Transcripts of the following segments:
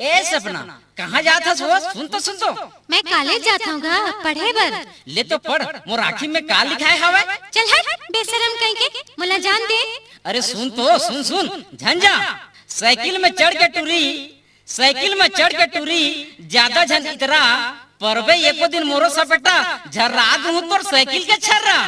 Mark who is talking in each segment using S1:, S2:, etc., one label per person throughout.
S1: ए सपना कहाँ जाता सुन तो
S2: मैं कॉलेज जाता हूँ पढ़े बर।
S1: ले तो पढ़ मोर आँखी में का लिखाए हवे।
S2: चल हट बेशरम कहीं के मोला जान दे।
S1: अरे सुन तो सुन झंझा साइकिल में चढ़ के टूरी ज्यादा झन इतरा परबे एको दिन मोरो सपेटा झर्रा दूं तोर साइकिल के छर्रा।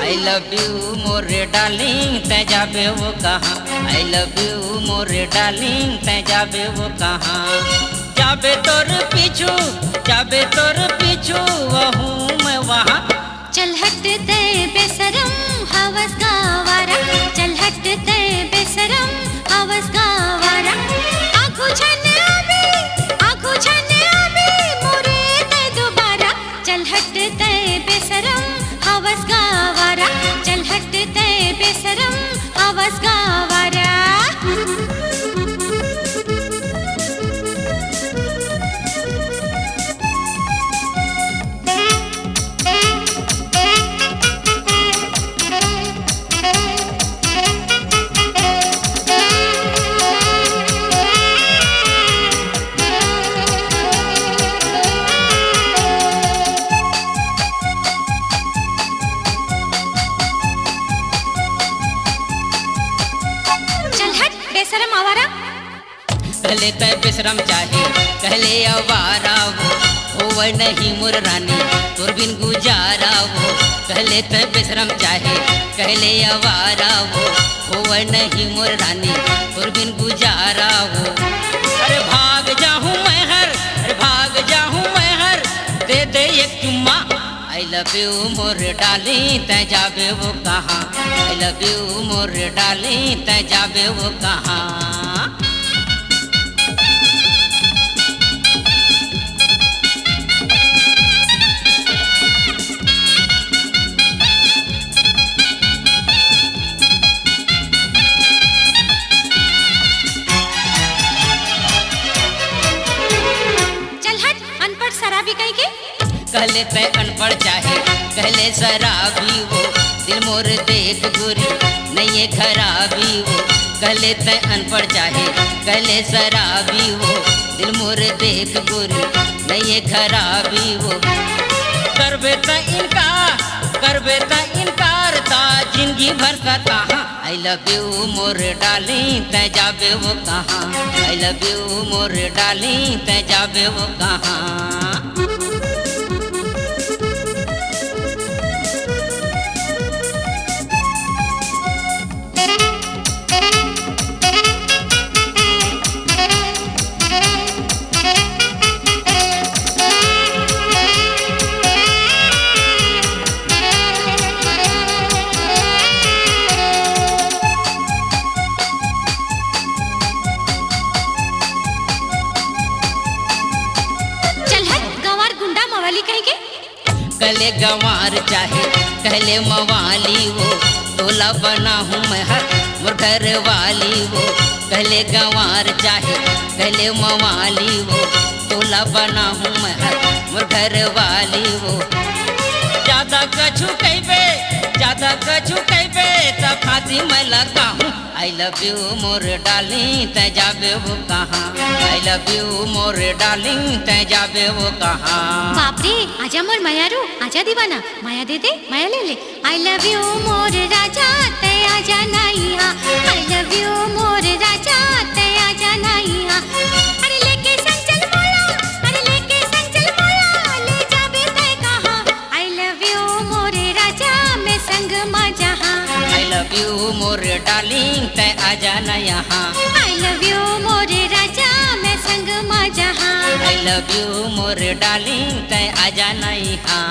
S1: I love you मोरे डार्लिंग तै जाबे वो कहाँ। I love you मोरे डार्लिंग तै जाबे वो कहाँ। जाबे तोर पीछू वहूँ मैं वहाँ।
S2: चल हट दे बेशरम हवस का वारा। चल हट दे बेशरम हवस का वारा। आँखों छने अभी मोरे दे दोबारा। चल हट दे बेशरम हवस का वारा। चल हट दे बेशरम हवस का वारा।
S1: कहले तय बेशरम चाहे कहले आवारा वो नहीं मोर रानी तोर बिन गुजारा वो। कहले तय बेशरम चाहे कहले आवारा वो नहीं मोर रानी तोर बिन गुजारा वो। अरे भाग जाहूँ मैं हर दे दे एक चुम्मा। I love you मोर डाली तै जाबे वो कहाँ। I love you मोर डाली तै जाबे वो कहाँ। कहले तय अनपढ़ चाहे कहले शराबी वो दिल मोर देख गोरी नहीं खराबी वो। कहले तय अनपढ़ चाहे कहले शराबी वो दिल मोर देख गोरी नहीं खराबी वो। करबे त इनकार ता जिंदगी भर का कहाँ। I love you मोर डाली तै जाबे वो कहाँ। I love you मोर डाली तै जाबे वो कहाँ। कहले गंवार चाहे कहले मवाली वो तोला बना हूँ मैं हर मोर घर वाली वो। कहले गंवार चाहे कहले मवाली वो तोला बना हूँ मैं हर मोर घर वाली वो। ज्यादा कछु कहबे त खाती मैं लगा हूँ। I love you मोर डाली तै जाबे वो कहाँ। I love you मोर डाली तै जाबे वो कहाँ।
S2: बाप रे आजा मोर मायारू आजा दीवाना माया दे दे माया ले ले। I love you मोर राजा तै आजा ना यहाँ। I love you मोर राजा तै आजा ना यहाँ। अरे लेके संग चल मोला ले जाबे तै कहाँ। I love you मोर राजा मैं संग मा जहाँ।
S1: I love you more darling तै आजा ना यहाँ।
S2: I love you मोर राजा मैं संग मा जहाँ।
S1: I love you more darling तै आजा ना यहाँ।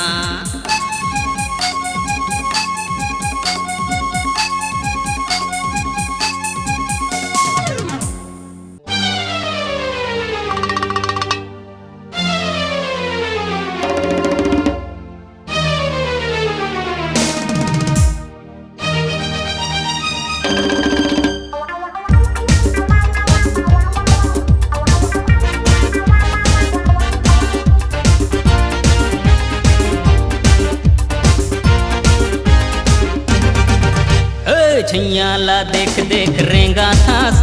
S1: छैया ला देख देख रेंगा थास,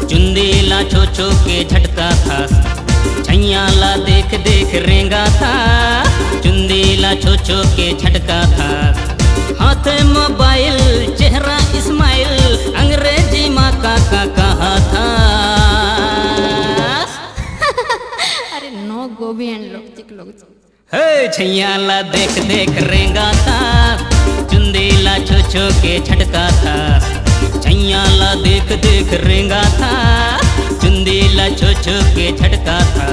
S1: चुंदेला छो छो के झटका थास। छैया ला देख देख रेंगा था, चुंदेला छो छो के झटका थास। हाथ मोबाइल चेहरा इस्माइल, अंग्रेजी माँ का कहा था।
S2: अरे नो गोभी एंड लोग चिक लोग।
S1: हे छैया ला देख देख रेंगा था, चुंदेला छो छो के झटका था। छैया ला देख देख रेंगा था, चुंदेला छो छो के झटका था।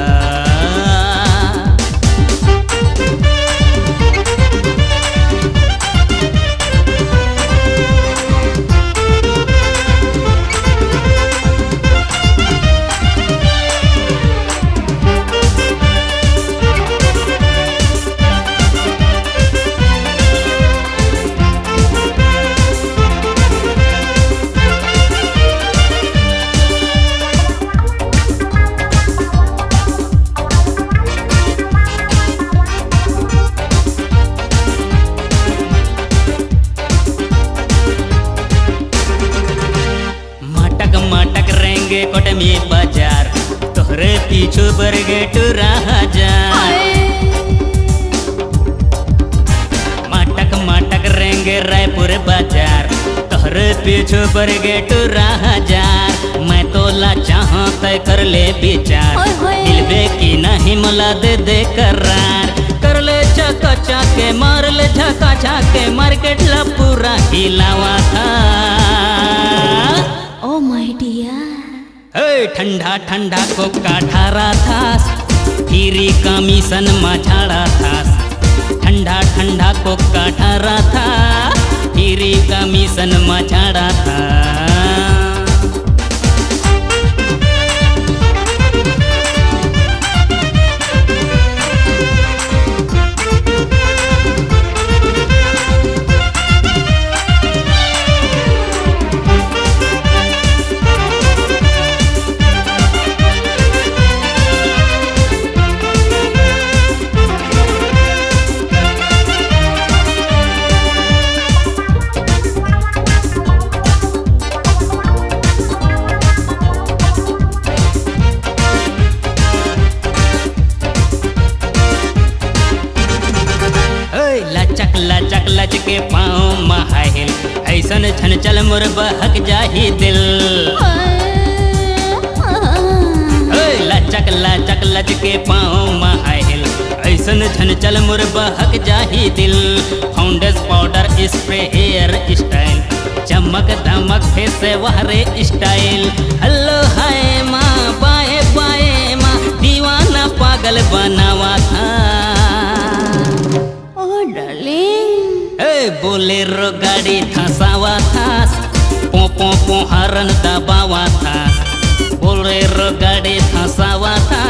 S1: कोट में बाजार तोहरे पीछू बरगे टूरा हजार। माटक माटक रेंगे रायपुर बाजार तोहरे पीछू बरगे टूरा हजार। मैं तो ला चाहूँ तय कर ले विचार, दिलबे की नहीं मला दे दे करार। कर ले चका चाके मार ले झका झाके, मार्केट ला पूरा हिलावा था।
S2: ओ माय डियर,
S1: ठंडा ठंडा को काठारा थास, फिरी कमीशन मझाड़ा थास। ठंडा ठंडा को काठारा था, फिरी कमीशन मझाड़ा था। लचक लच के पाँव महाहिल, ऐसन छन चल मोर बहक जाही दिल। लचक लचक लच के पाँव महाहिल, ऐसन छन चल मोर बहक जाही दिल। फाउंडेस पाउडर स्प्रे हेयर स्टाइल, चमक दमक फेस वहरे स्टाइल। हेलो हाय माँ बाए बाए माँ, दीवाना पागल बनावा था। बोलेरो गाड़ी थसावा थास, पो पो पो हरन दबावा थास। बोलेरो गाड़ी थसावा था,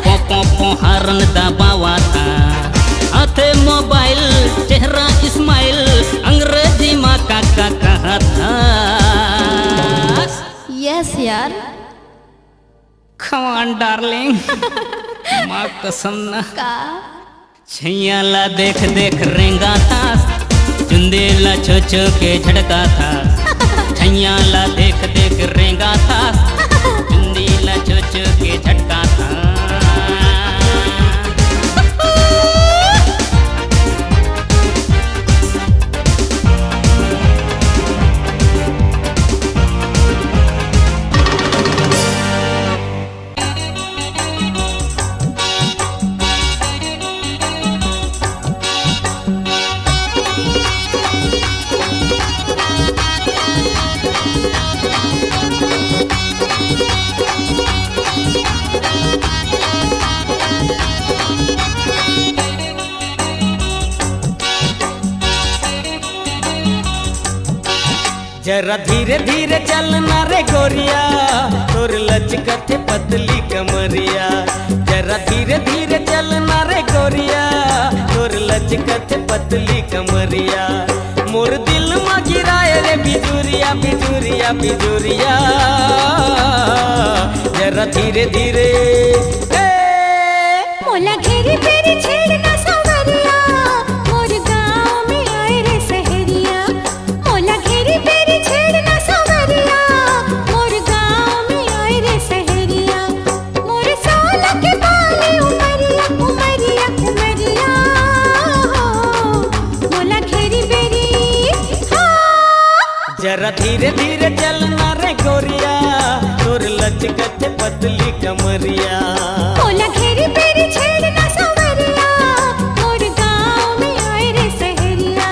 S1: पो पो पो हरन दबावा था। हाथे मोबाइल चेहरा इस्माइल, अंग्रेजी माँ का कहा था।
S2: यस यार,
S1: कम ऑन डार्लिंग, माँ कसम ना। छैया ला देख देख रेंगा थास, चुंदेला छो छो के झटका थास। छैया ला देख देख रेंगा थास, चुंदेला छो छो के झटका थास। जरा धीरे धीरे चलना रे गोरिया, तोर लचकत पतली कमरिया। जरा धीरे धीरे चलना रे गोरिया, तोर लचकत पतली कमरिया। मोर दिल में गिराए रे बिजुरिया बिजुरिया बिजुरिया। जरा धीरे धीरे
S2: मोला घेरी फेरी छेड़ना सावरिया, मोर गाँव में आए रे सहरिया। मोला घेरी फेरी
S3: जरा धीरे धीरे चलना रे गोरिया, तोर लचकत पतली कमरिया।
S2: मोला घेरी बेरी छेड़ना सवरिया, मोर गाँव में आए रे सहरिया।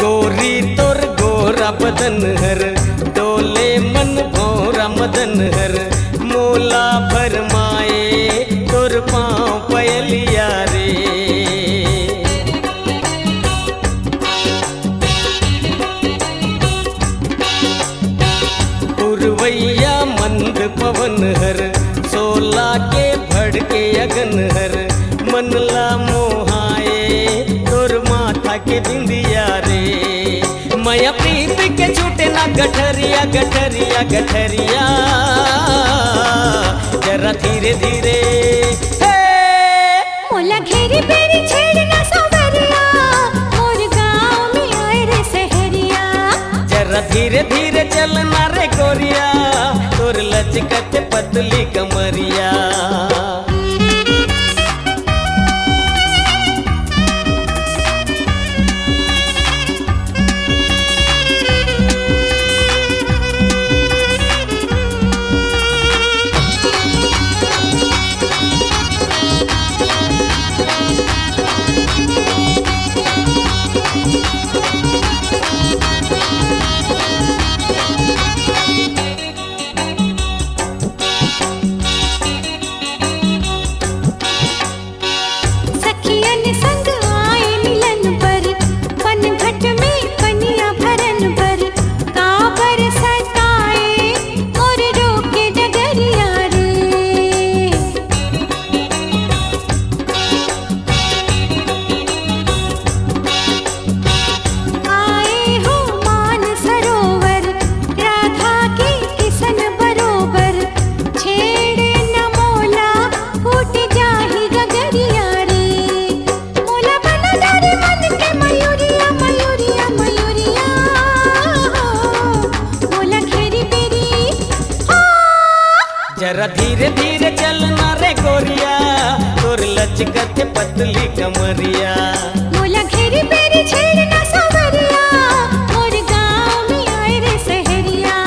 S3: गोरी तोर गोरा बदन हर, डोले मन भौरा मदन हर। मोला फरमाए तोर पाँव पयलिया रे। पुरवैया मंद पवन हर, सोला के भड़के अगन हर। मनला मोहाए तोर माथा के बिंदिया रे। माया प्रीत के छूटे ना गठरिया गठरिया गठरिया। जरा धीरे धीरे
S2: मोला घेरी बेरी छेड़ना सवरिया, मोर गाँव में आए रे सहरिया।
S3: जरा धीरे धीरे चलना रे गोरिया, तोर लचकत पतली कमरिया।
S2: सखियन संग आए मिलन पर, पनघट में पनिया भरन भर। काबर सताए और रोके डगरिया रे। आए हो मान सरोवर, राधा के किसन बरोबर। छेड़े न मोला फूट जाही गगरिया रे। मोला बना डारे मन के मयूरिया मयूरिया मयूरिया। मोला घेरी बेरी
S3: जरा धीरे धीरे चलना रे गोरिया, तोर लचकत पतली कमरिया।
S2: मोला घेरी बेरी छेड़ना सवरिया, मोर गाँव में आए रे सहरिया।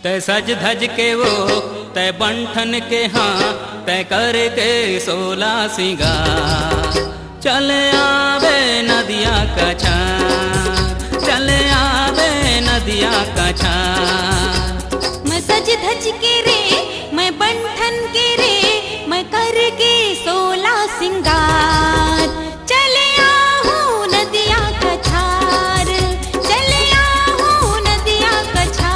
S4: तै सज धज के वो तै बंठन के हाँ तै करके 16 सिंगार। चले आवे नदिया का छार, चले आवे नदिया का छार।
S2: मैं सज धज के रे, मैं बंठन के रे, मैं करके 16 सिंगार। चले आहूँ नदिया का छार, चले आहूँ नदिया का छार।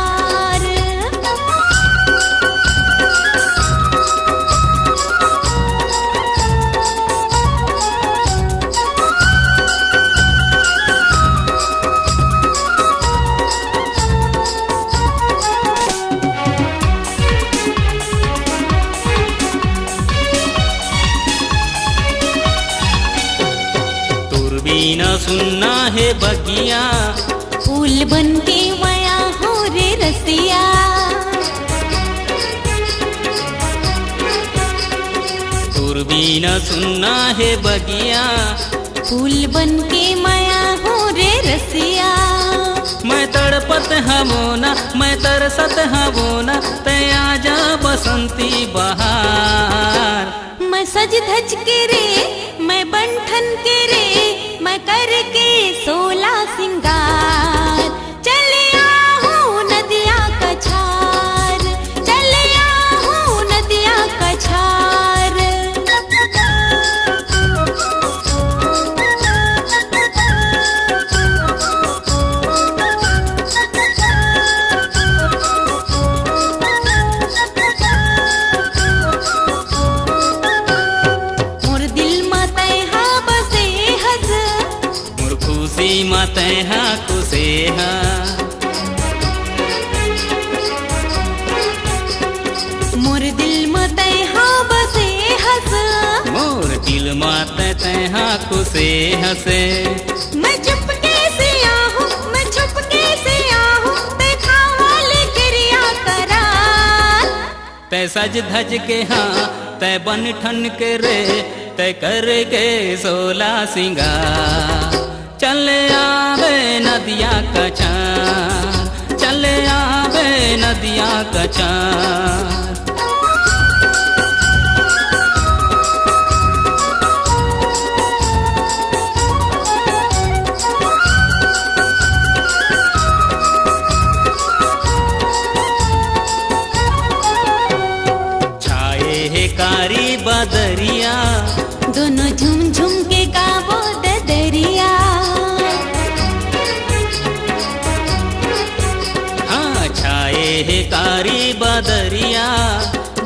S4: बिना सुनना है बगिया,
S2: फूल बन के माया हो रे रसिया।
S4: बिना सुनना है बगिया,
S2: फूल बन के माया हो रे रसिया।
S4: मैं तड़पत हवो ना, मैं तरसत हवो ना, ते आजा बसंती बहार।
S2: सज धज के रे मैं बंठन के रे मैं करके 16 सिंगार चले आहूँ नदिया का छार चले आहूँ नदिया का छार।
S4: मते हा कुसे हा
S2: मोर दिल मते हा बसे हस
S4: मोर दिल माते तैहा कुसे हसे।
S2: मैं चुपके से आहूँ मैं छुपके से आहूँ देखा वाले क्रिया करा
S4: तै सज धज के हाँ तै बन ठन के रे तै कर के 16 सिंगार चले आवे नदिया का चार चले आवे नदिया का चार। छाए है कारी बदरिया
S2: दोनों झुम झुम के गावो दरिया
S4: हे कारी बदरिया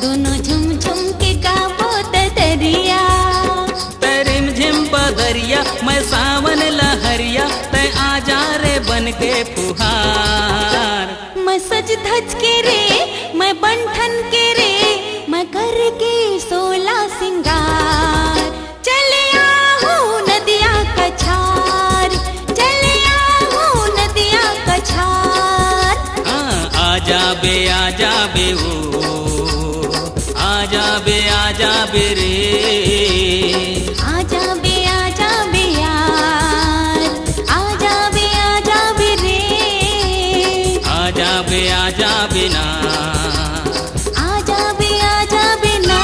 S2: दोनों झुम झुम के गावो दरिया
S4: तेरिम झिम बदरिया मैं सावन लहरिया तै आजा रे बन के फुहार।
S2: मैं सज धज के रे मैं बंठन के रे मैं करके 16 सिंगार चले आहूँ नदिया का छार चले आहूँ नदिया का छार।
S4: आजा बे ओ आजा बे रे
S2: आजा बे यार आजा बे रे
S4: आजा बे ना
S2: आजा बे ना।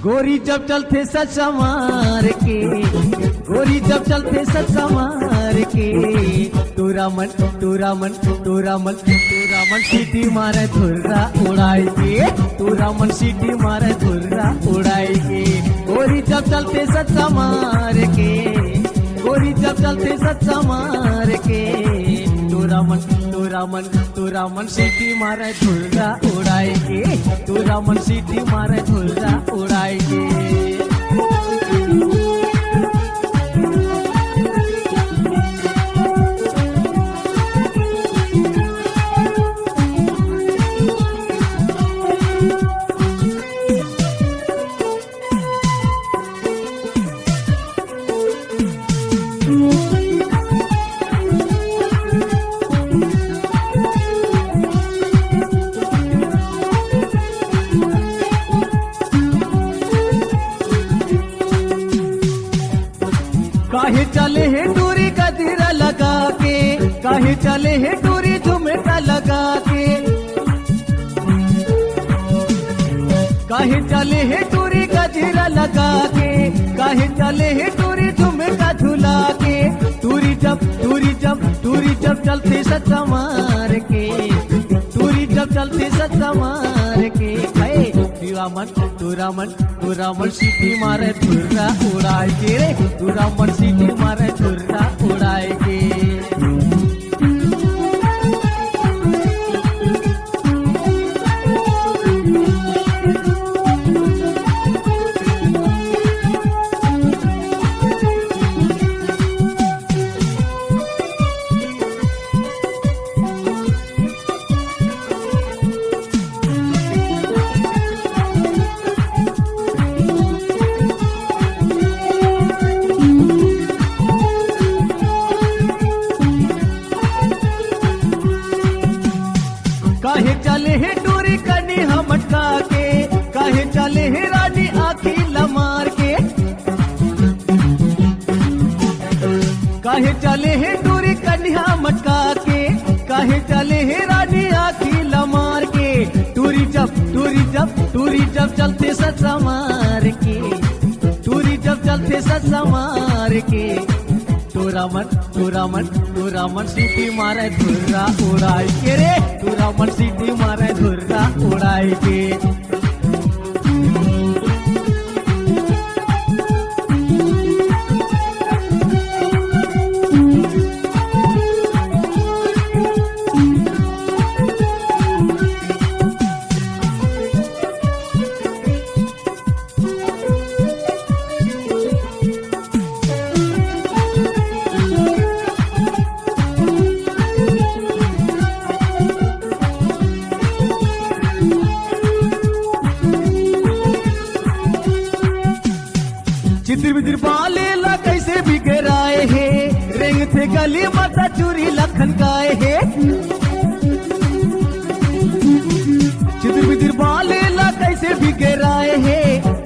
S3: गोरी जब चलते सच मार के गोरी जब चलते सच मार के तोरा मन सीटी मारे धुर्रा उड़ाई के तोरा मन सीटी मारे धुर्रा उड़ाई के गोरी जब चलते सच मार के गोरी जब चलते सच मार के तोरा मन सीटी मारे धुर्रा उड़ाई के तोरा मन सीटी मारे धुर्रा उड़ाई के। काहे चले है डोरी गजरा लगा के काहे चले है डोरी झुमका लगा के काहे चले है डोरी गजरा लगा के काहे चले है डोरी झुमका झुला के टूरी जब चलते सच्चा मार के टूरी जब चलते सच्चा मार के तोरा मन सीटी मारे धुर्रा उड़ाए के रे तोरा मन सीटी मारे धुर्रा उड़ाए के।
S5: काहे चले है टूरी कन्या मटका के, काहे चले है रानी आखी लमार के, टूरी जब चलते सच्चा मार के, टूरी जब चलते सच्चा मार के, तोरा मन सीटी मारे धुर्रा उड़ाई के रे, तोरा मन सीटी मारे धुर्रा उड़ाई के। चितिर बितिर बाले ला कैसे बिगड़ाए है, रेंग थे गली माता चूरी लखन गाए है, चितिर बितिर बाले ला कैसे बिगड़ाए है,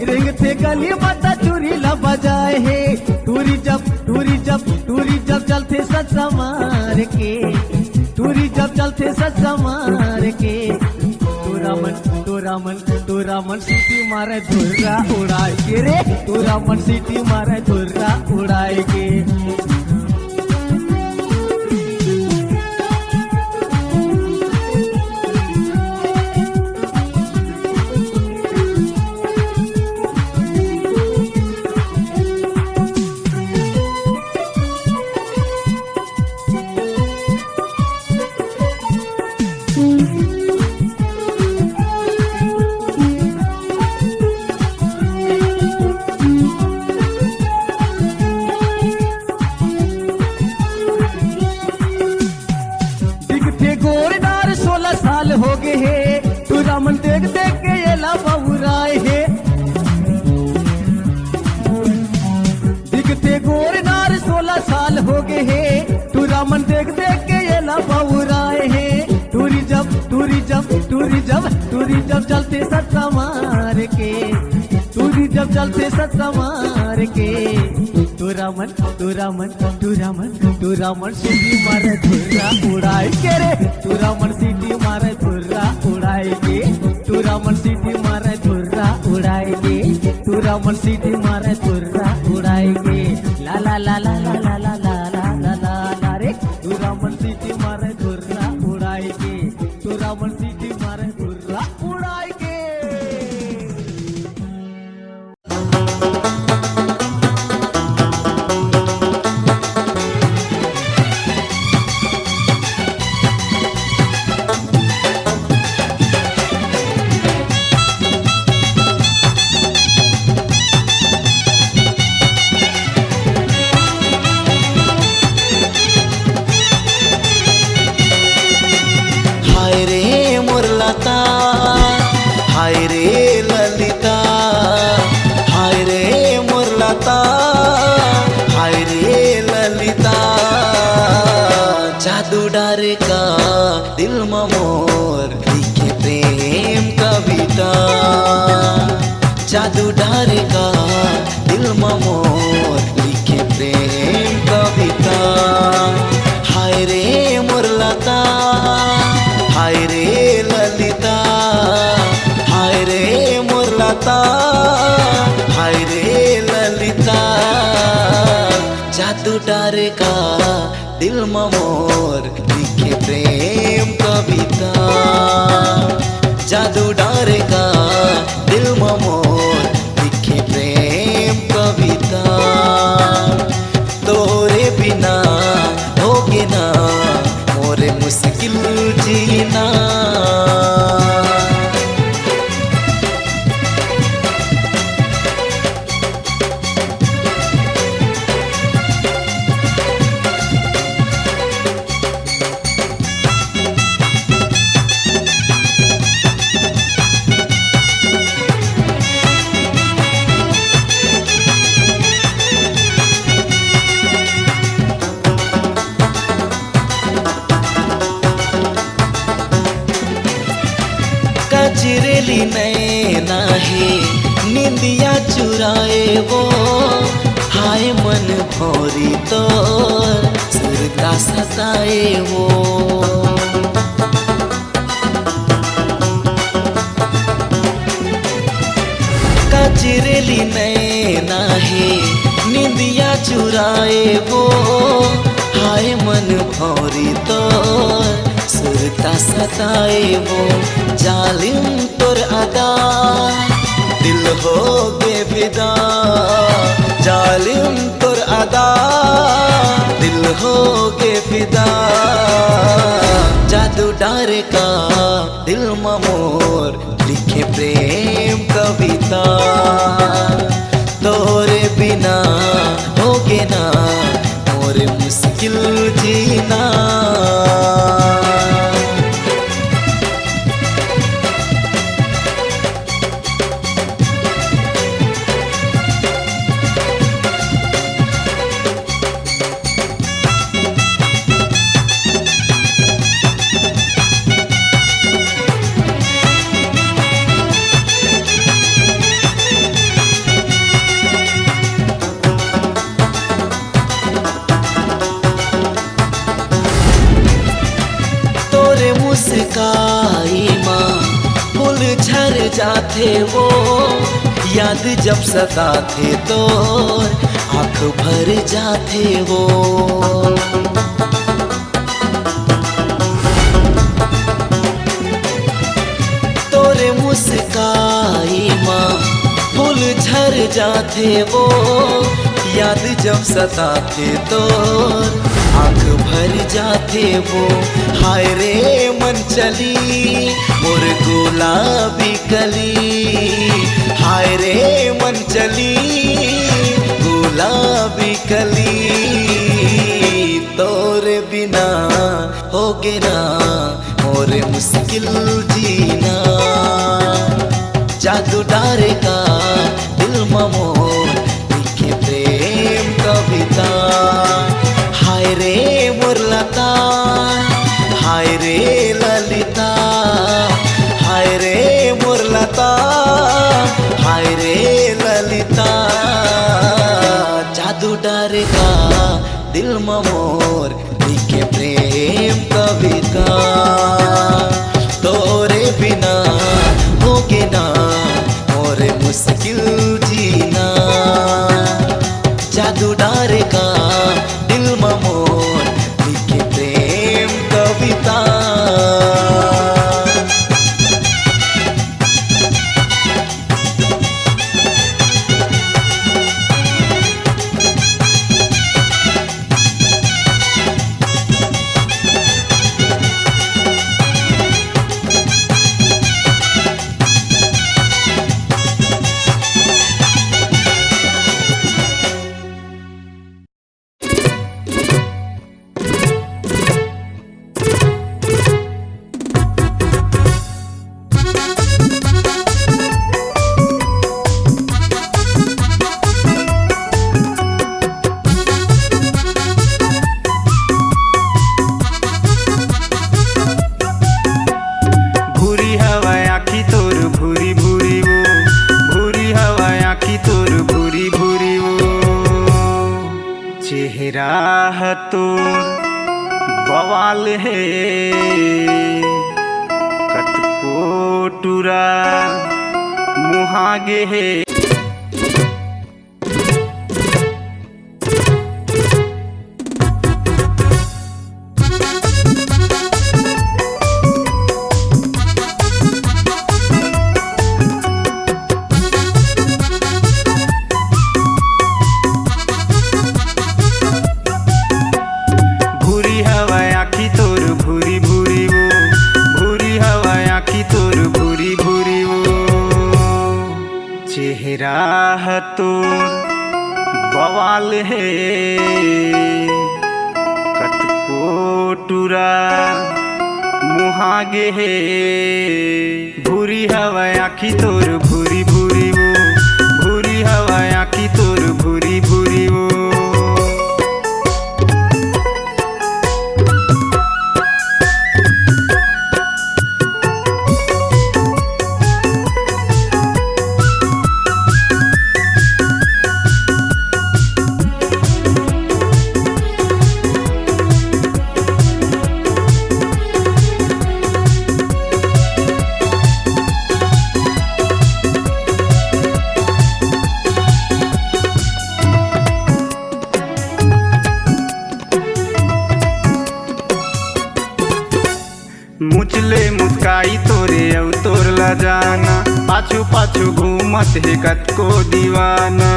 S5: रेंग थे गली माता चूरी ला बजाए है, टूरी जब चलते सच्चा मार के, टूरी जब चलते सच्चा मार के, तोरा मन सीटी मारे धुर्रा उड़ाए के रे, तोरा मन सीटी मारे धुर्रा उड़ाए के। हो गए है तोरा मन देख देख के ये लाउराए है, दिखते गोर नार 16 साल हो गए है, तोरा मन देख देख के ये लाउराए है, टूरी जब चलते सच्चा मार के, टूरी जब चलते सच्चा मार के, तोरा मन सीटी मारे धुर्रा उड़ाए के रे, तोरा मन सीटी मारे धुर्रा उड़ाए के, तोरा मन सीटी मारे धुर्रा उड़ाए के, तोरा मन सीटी मारे धुर्रा उड़ाए के, ला ला ला ला ला ला ला ला ला ला ला ला रे, तोरा मन सीटी मारे धुर्रा उड़ाए के, तोरा मन सीटी मारे धुर्रा उड़ाए के।
S6: हाय रे ललिता, हाय रे मुरलता, हाय रे ललिता, जादू डारे का दिल में मोर लिखे प्रेम कविता, जादू डारे का दिल में मोर लिखे प्रेम कविता, हाय रे मुरलता, हाय रे ललिता, हाय रे मुरलता, हाय रे ललिता, जादू डारे का दिल में मोर लिखे प्रेम कविता, जादू डारे का दिल में मोर लिखे प्रेम कविता, तोरे बिना होगे ना मोरे मुश्किल जीना, कजरेली नैना है निंदिया चुराए वो, हाय मन भौरी तोर सताए वो। कचरेली नैना है निंदिया चुराए वो। हाय मन भौरी तो सुरता सताए वो। जालिम तोर अदा दिल हो गे फिदा। जालिम तोर अदा दिल हो गे फिदा। जादू डार का दिल मोर लिखे प्रेम कविता। तोरे बिना होगे ना मोर मुश्किल जीना। मुस्काई माँ फूल झर जाते वो। याद जब सताते तो आँख भर जाते वो। तोरे मुस्काई माँ फूल झर जाते वो। याद जब सताते तो आँख भर जाते वो। हाय रे मन चली मोर गुलाबी कली। हाय रे मन चली गुलाबी कली। तोरे बिना होगे ना मोर मुश्किल जीना। जादू डारे का दिल मोर लिखे प्रेम कविता। हाय रे मुरलता हाय रे ललिता। हाय रे मुरलता हाय रे ललिता। जादू डारे का दिल मोर लिखे प्रेम कविता। तोरे बिना होगे ना मोर मुश्किल जीना। जादू डारे का दिल मोर लिखे प्रेम कविता।
S7: चेहरा तोर बवाल है कतको टुरा मुहागे है। चेहरा तोर बवाल है कतको टुरा मुहागे है। भूरी हवा आखी तोर भूरी भूरी वो। भूरी हवा आखी तोर भूरी भूरी वो। मुचले मुस्काई तोरे औ तोर ला जाना पाछू पाछू घूमत है कतको दीवाना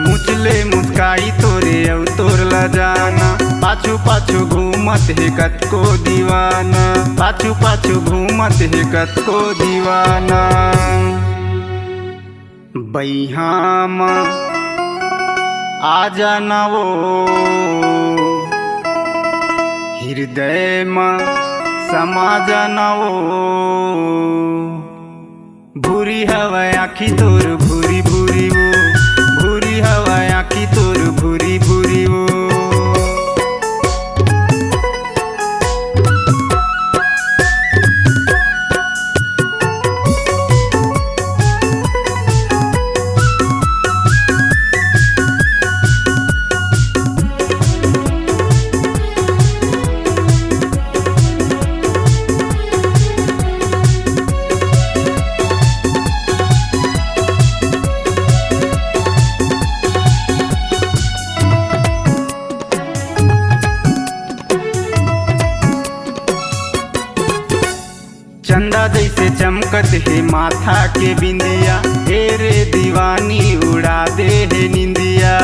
S7: मुचले मुस्काई तोरे औ तोर ला जाना पाछू पाछू घूमत है कतको दीवाना पाछू पाछू घूमत है कतको दीवाना बैहाम आ जाना वो हृदय में समा जाना वो भूरी हवा आखी तोर भूरी भूरी वो भूरी हवा आखी तोर भूरी भूरी वो चंदा जैसे चमकत है माथा के बिंदिया हे रे दीवानी उड़ा दे है निंदिया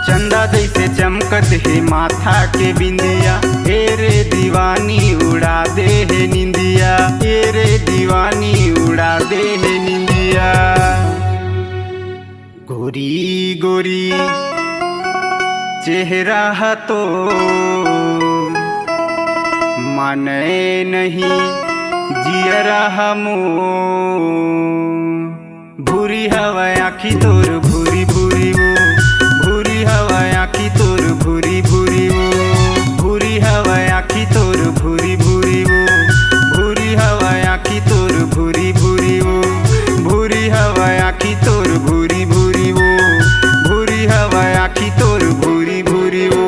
S7: चंदा जैसे चमकत है माथा के बिंदिया हे रे दीवानी उड़ा दे है निंदिया हे रे दीवानी उड़ा दे है निंदिया गोरी गोरी चेहरा तो माने नहीं जियरा हमो भूरी हवा आखी तोर भूरी भूरी वो भूरी हवा आखी तोर भूरी भूरी वो भूरी हवा आखी तोर भूरी भूरी वो भूरी हवा आखी तोर भूरी भूरी वो भूरी हवा आखी तोर भूरी भूरी वो भूरी हवा आखी तोर भूरी भूरी वो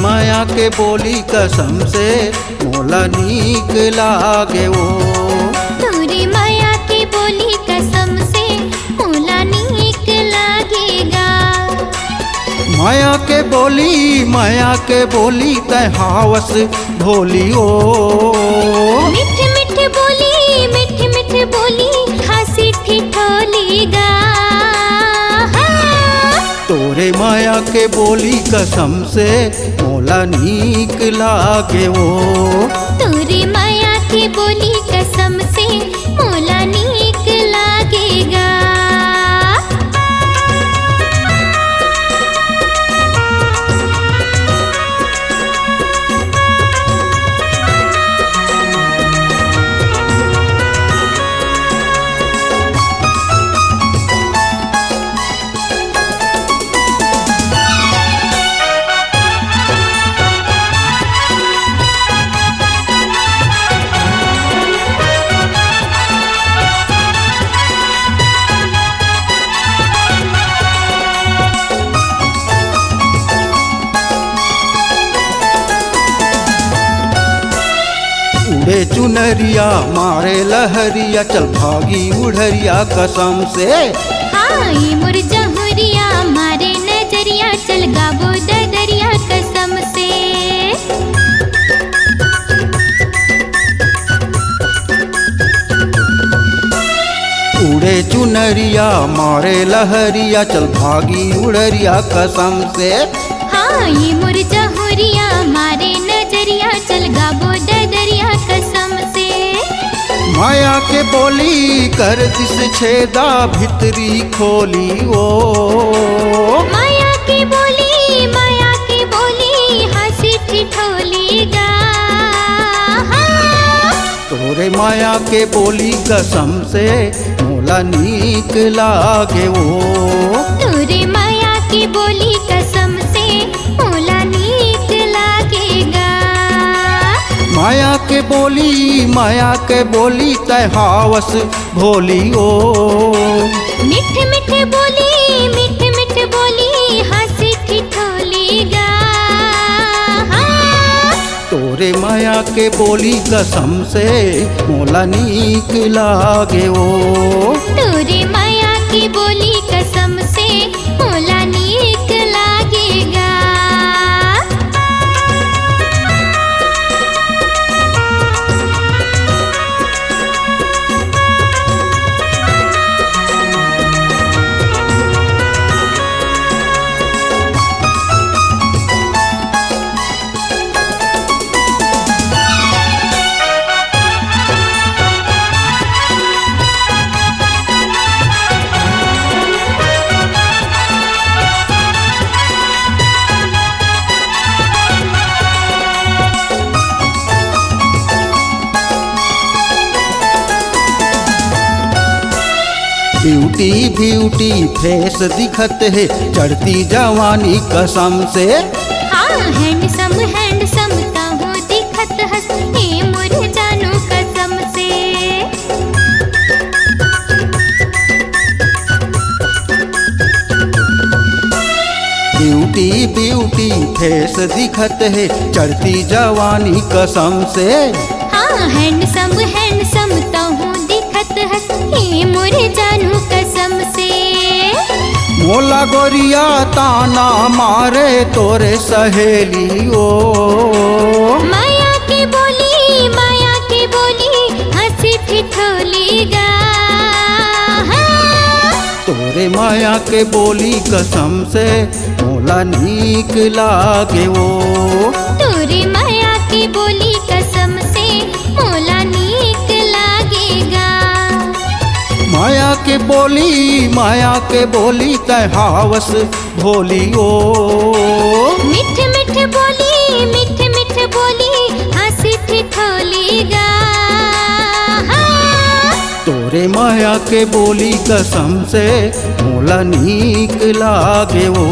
S8: माया के बोली कसम से मोला नीक लागे वो
S2: तोरी माया की बोली कसम से मोला नीक लागेगा
S8: माया के बोली तय हावस भोली ओ
S2: मिठ मिठ बोली हंसी ठिठोलेगा
S8: तोरे माया के बोली कसम से मोला नीक लागे वो
S2: तोरी माया की बोली कसम से मोला नीक लागेगा
S8: उड़े चुनरिया मारे लहरिया चल भागी उड़रिया कसम से
S2: हाँ ये मोर जहुरिया मारे नजरिया चल गाबो दरिया कसम से
S8: उड़े चुनरिया मारे लहरिया चल भागी उड़रिया कसम से
S2: हाँ ये मोर जहुरिया मारे नजरिया चल गाबो दरिया कसम से
S8: माया के बोली कर दिस छेदा भितरी खोली ओ
S2: माया की बोली हंसी ठिठोलेगा
S8: तोरे माया के बोली कसम से मोला नीक लागे वो।
S2: तोरे माया की बोली कसम से मोला नीक लागेगा।
S8: माया के बोली तय हावस भोली ओ।
S2: मिठ मिठ बोली हंसी ठिठोलीगा।
S8: तोरे माया के बोली कसम से मोला नीक लागे ओ।
S2: तोरे माया की बोली कसम से मोला नीक लागेगा।
S8: ब्यूटी ब्यूटी फेस दिखत है चढ़ती जवानी कसम से।
S2: हाँ हैंडसम ताहू दिखत हस हे मोर जानू कसम से।
S8: ब्यूटी ब्यूटी फेस दिखत है चढ़ती जवानी कसम से।
S2: हाँ हैंडसम ताहू दिखत हस हे मोर जानू कसम से।
S8: मोला गोरिया ताना मारे तोरे सहेली ओ।
S2: माया की बोली हंसी ठिठोलीगा।
S8: तोरे माया के बोली कसम से मोला नीक लागे वो।
S2: तोरे माया की बोली कसम से मोला नीक लागेगा।
S8: माया के बोली तय हावस भोली ओ।
S2: मिठ मिठ बोली हंसी ठिठोलीगा।
S8: तोरे माया के बोली कसम से मोला नीक लागे वो।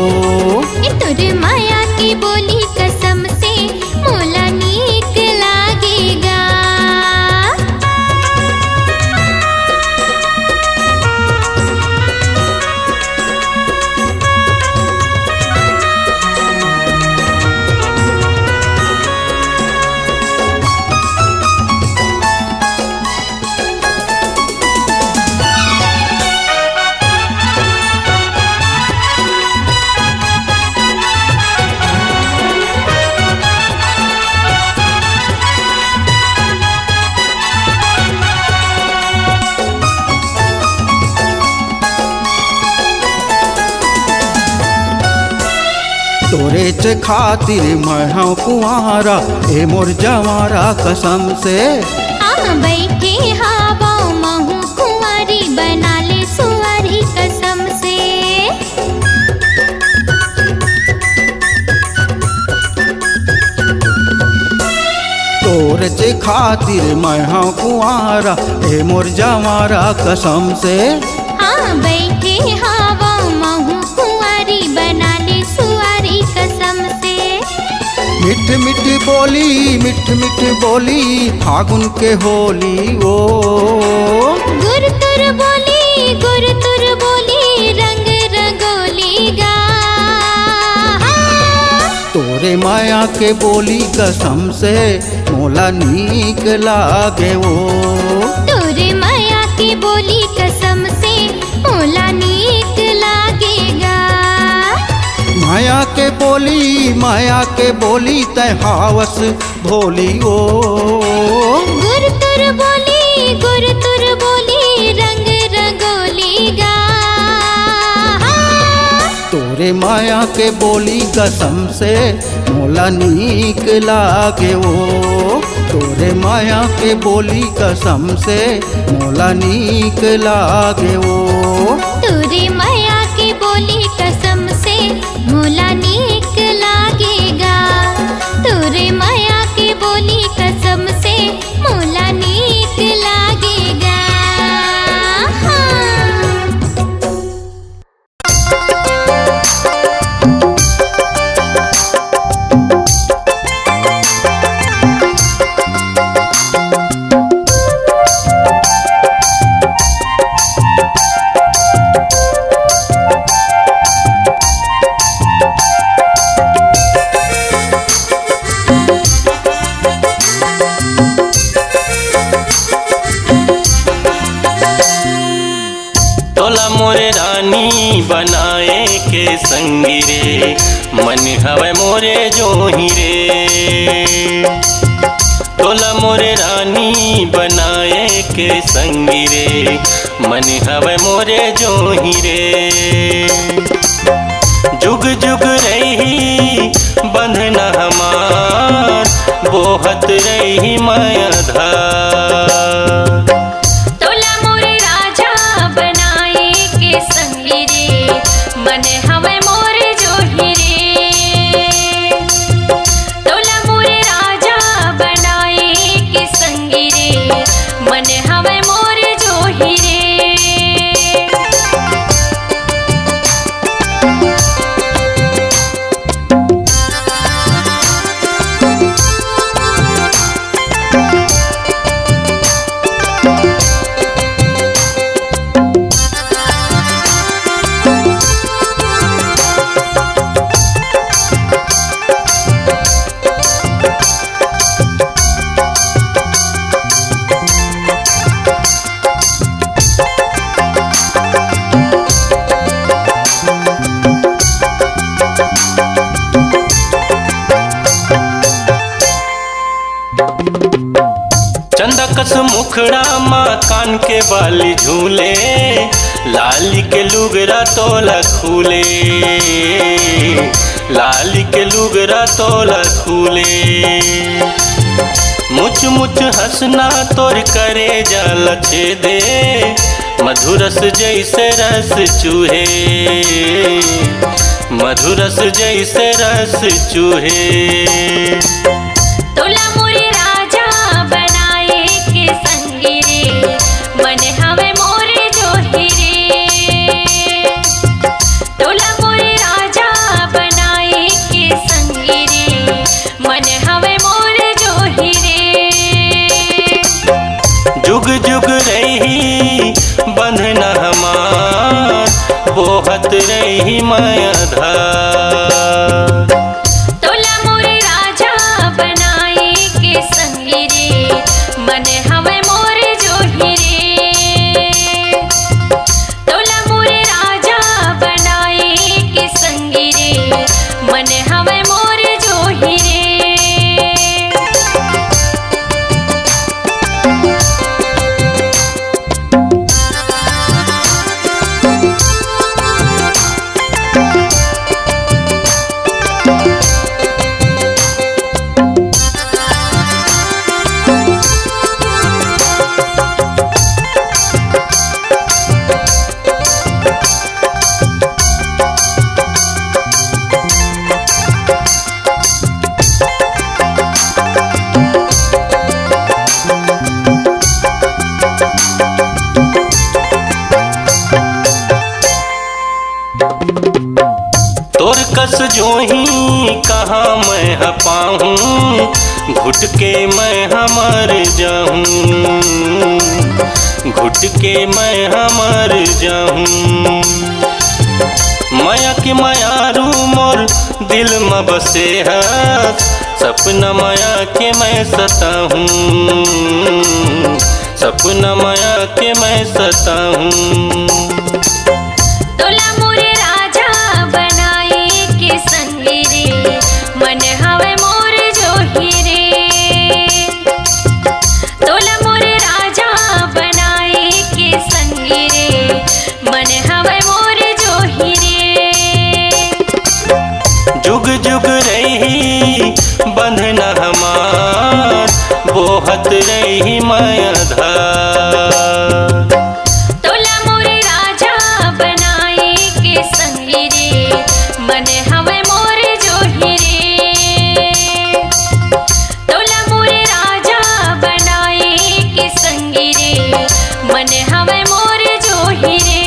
S2: तोरे माया की बोली कसम से मोला नीक लागेगा।
S8: तोरे च खातिर मैं हूँ कुंवारा ए मोर जवारा कसम से।
S2: बैठे हवा महू कुंवारी बना ले सुअरी कसम से।
S8: तोरे च खातिर मैं हूँ कुंवारा ए मोर जवारा कसम से।
S2: बैठे हवा महू कुंवारी बना ले सुअरी कसम से।
S8: मिठ मिठ बोली फागुन के होली ओ।
S2: गुर तुर बोली रंग रंगोलीगा।
S8: तोरे माया के बोली कसम से मोला नीक लागे वो।
S2: तोरे माया की बोली कसम से मोला नीक लागेगा।
S8: माया के बोली तय हावस भोली ओ।
S2: गुर तुर बोली रंग रंगोलीगा।
S8: तोरे माया के बोली कसम से मोला नीक लागे वो। तोरे माया के बोली कसम से मोला नीक लागे वो।
S2: तोरे माया की बोली कसम से मोला नीक लागेगा। तोरे माया की बोली कसम से मोला नीक
S9: तोला मोरे रानी बनाए के संगी रे, मन हवे मोरे जोही रे। तोला मोरे रानी बनाए के संगी रे, मन हवे मोरे जोही रे। जुग जुग रही बंधना हमार, बोहत रही माया धार।
S2: तोला मोरे राजा बनाए के संगी रे, मन हवे मोरे जोही रे। तोला मोरे राजा बनाए के संगी रे, मन हवे मोरे जोही रे।
S9: चंदा कस मुखड़ा माँ कान के बाली झूले, लाली के लुगरा तोला खूले, लाली के लुगरा तोला खूले। मुच मुच हंसना तोर करे जल छेदे, मधुरस जैसे रस चूहे, मधुरस जैसे रस चूहे।
S2: तोला मोरे राजा बनाए के संगी रे, मन हवे मोरे जोही रे। तोला मोरे राजा बनाए के संगी रे, मन हवे मोरे जोही रे।
S9: जुग जुग रही बंधना हमार, बोहत रही माया धार।
S2: तोला मोरे राजा बनाए के संगी रे, मन हवे मोरे जोही रे। तोला मोरे राजा बनाए के संगी रे, मन हवे मोरे जोही रे।
S9: तोर कस जो ही कहाँ मैं पाऊँ, घुट के मैं हमर जाऊँ, घुट के मैं हमर जाऊँ। माया के मायारू मोर दिल में बसे है, सपना माया के मैं सताऊँ, सपना माया के मैं सताऊँ।
S2: तोला मोरे राजा बनाए के संगी रे, मन हवे मोरे जोही रे। तोला मोरे राजा बनाए के संगी रे, मन हवे मोरे जोही रे।
S9: जुग जुग रही बंधना हमार, बोहत रही माया धार।
S2: तोला मोरे राजा बनाए के संगी रे, मन हवे मोरे जोही रे। तोला मोरे राजा बनाए के संगी रे, मन हवे मोरे जोही रे।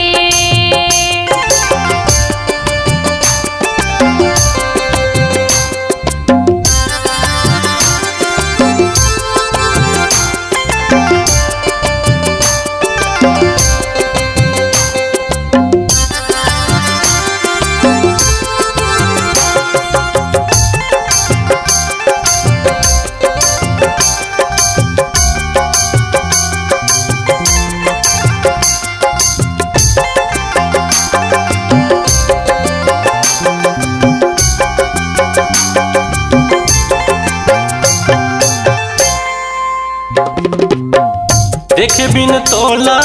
S9: तोला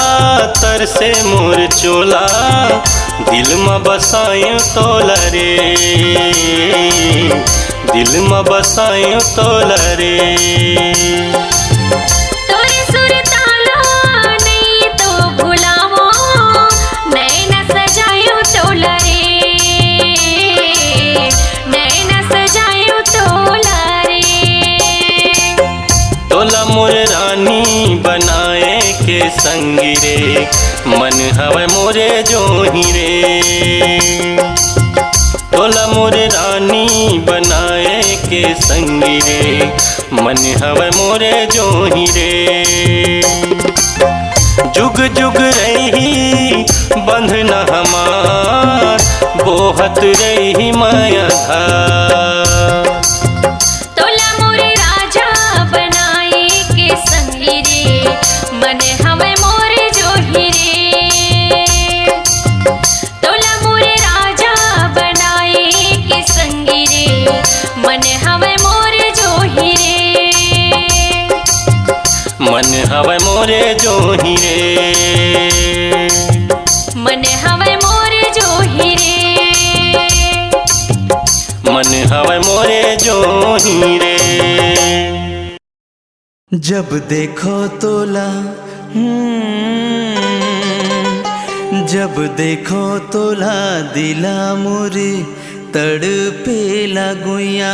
S9: तर से मोर चोला दिल में बसायूं तोला रे दिल में बसायूं तोला रे
S2: तोरे सुर ताला नहीं तो भुलावो नैना सजायो तोला रे नैना सजायो तोला रे
S9: तोला मोर रानी बनाए के संगी रे मन हवे मोरे जोही रे तोला मोर रानी बनाए के संगी रे मन हवे मोरे जोही रे जुग जुग रही बंधना हमार बोहत रही माया धार
S2: तोला मोर राजा बनाए के संगी रे मन हवे मोर जोही रे तोला मोर राजा बनाए के संगी रे मन हवे मोर जोही रे
S9: मन हवे मोरे जोही रे
S2: मन हवे मोर जोही रे
S9: मन हवे मोरे जोही रे
S6: जब देखो तोला जब देखो तोला दिला मोरे तड़पे लगुया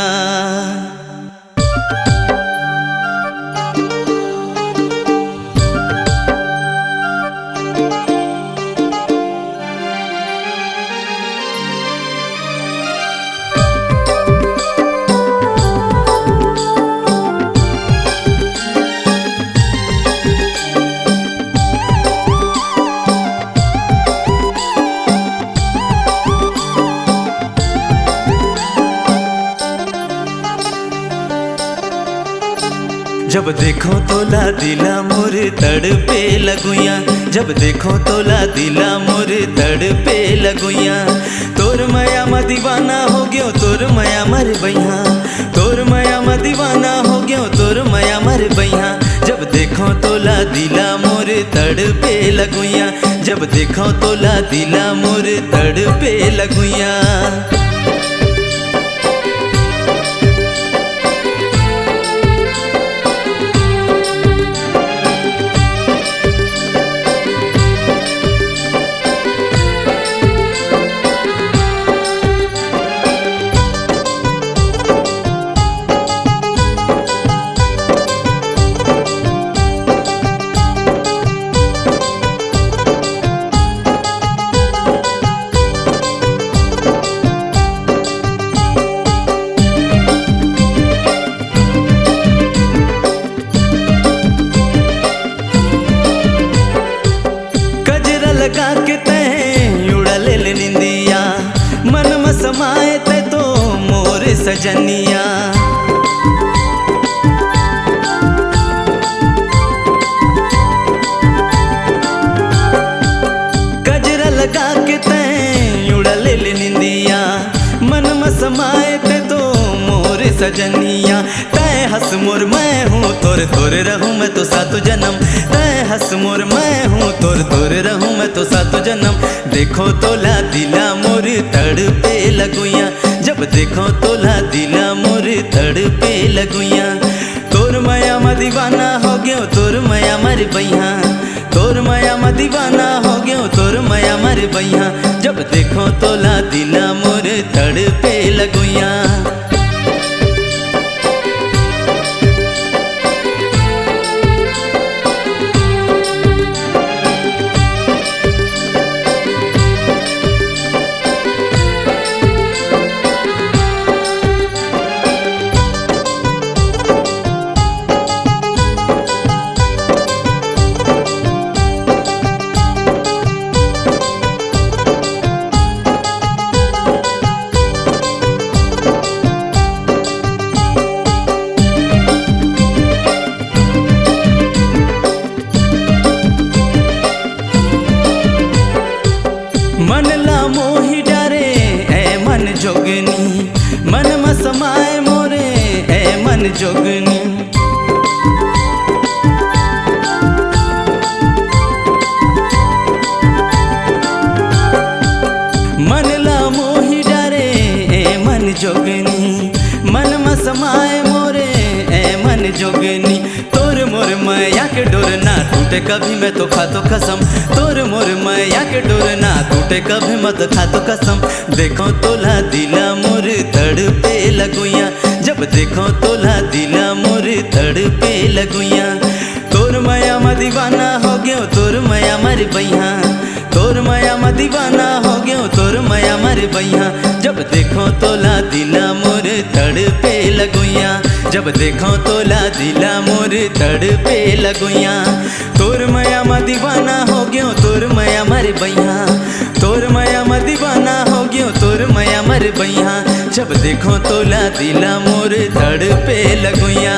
S6: जब देखो तोला दिला मोर तड़पे लगुया जब देखो तोला दिला मोर तड़पे लगुया तोर माया में दीवाना हो गयो तोर माया मर बैया तोर माया में दीवाना हो गयो तोर माया मर बैया जब देखो तोला दिला मोर तड़पे लगुया जब देखो तोला दिला मोर तड़पे लगुया लगा के तैं उड़ा ले निंदिया मन में समाए ते तो मोर सजनिया गजरा लगा के तैं उड़ा ले निंदिया मन में समाए ते तो मोर सजनिया तैं हंस मोर मैं हूँ तोर तोर रहूँ मैं तो सातों जन्म तैं हंस मोर मैं हूँ तोर तोर रहूँ मैं तो सातों जन्म देखो तोला दिला मोर तड़पे लगुया जब देखो तोला दिला मोर तड़पे लगुया तोर माया में दीवाना हो गयो तोर माया मर बैया तोर माया में दीवाना हो गयो तोर माया मर बैया जब देखो तोला दिला मोर तड़पे लगुया जोगनी जोगनी मन में समाए मोरे ए मन जोगनी तोर मोर मैया के डोर ना टूटे कभी मैं तो खातो कसम तोर मोर मैया के डोर ना टूटे कभी मत खातो कसम देखो तोला दिला मोर तड़पे लगुया जब देखो तोला दिला मोर तड़पे लगुया तोर माया में दीवाना हो गयो तोर माया मर बैहा तोर माया में दीवाना हो गयो तोर माया मर बैहा जब देखो तोला दिला मोर तड़पे लगुया जब देखो तोला दिला मोर तड़पे लगुया तोर माया में दीवाना हो गयो तोर माया मर बैहा तोर माया में दीवाना हो गयो तोर माया मर बैहा जब देखो तोला दिला मोर तड़पे लगुया।